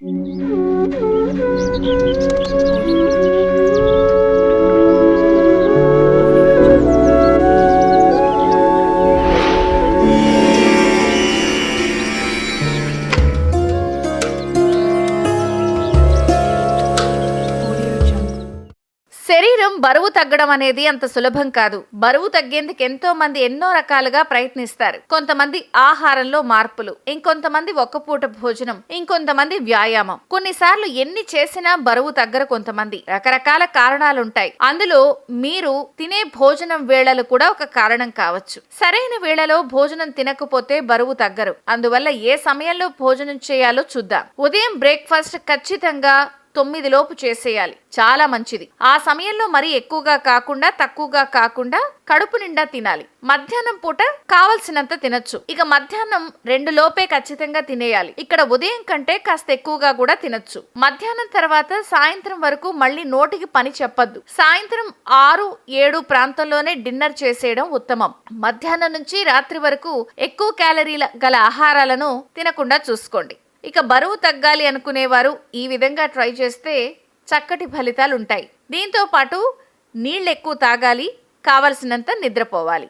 శరీరం బరువు తగ్గడం అనేది అంత సులభం కాదు. బరువు తగ్గేందుకు ఎంతో మంది ఎన్నో రకాలుగా ప్రయత్నిస్తారు. కొంతమంది ఆహారంలో మార్పులు, ఇంకొంతమంది ఒక్కపూట భోజనం, ఇంకొంతమంది వ్యాయామం. కొన్నిసార్లు ఎన్ని చేసినా బరువు తగ్గరు కొంతమంది. రకరకాల కారణాలుంటాయి. అందులో మీరు తినే భోజనం వేళలు కూడా ఒక కారణం కావచ్చు. సరైన వేళలో భోజనం తినకపోతే బరువు తగ్గరు. అందువల్ల ఏ సమయంలో భోజనం చేయాలో చూద్దాం. ఉదయం బ్రేక్ఫాస్ట్ ఖచ్చితంగా 9 లోపు చేసేయాలి. చాలా మంచిది. ఆ సమయంలో మరీ ఎక్కువగా కాకుండా తక్కువగా కాకుండా కడుపు నిండా తినాలి. మధ్యాహ్నం పూట కావలసినంత తినొచ్చు. ఇక మధ్యాహ్నం 2 లోపే ఖచ్చితంగా తినేయాలి. ఇక్కడ ఉదయం కంటే కాస్త ఎక్కువగా కూడా తినొచ్చు. మధ్యాహ్నం తర్వాత సాయంత్రం వరకు మళ్ళీ నోటికి పని చెప్పొద్దు. సాయంత్రం 6-7 ప్రాంతంలోనే డిన్నర్ చేసేయడం ఉత్తమం. మధ్యాహ్నం నుంచి రాత్రి వరకు ఎక్కువ క్యాలరీల గల ఆహారాలను తినకుండా చూసుకోండి. ఇక బరువు తగ్గాలి అనుకునేవారు ఈ విధంగా ట్రై చేస్తే చక్కటి ఫలితాలు ఉంటాయి. దీంతో పాటు నీళ్ళు ఎక్కువ తాగాలి, కావలసినంత నిద్రపోవాలి.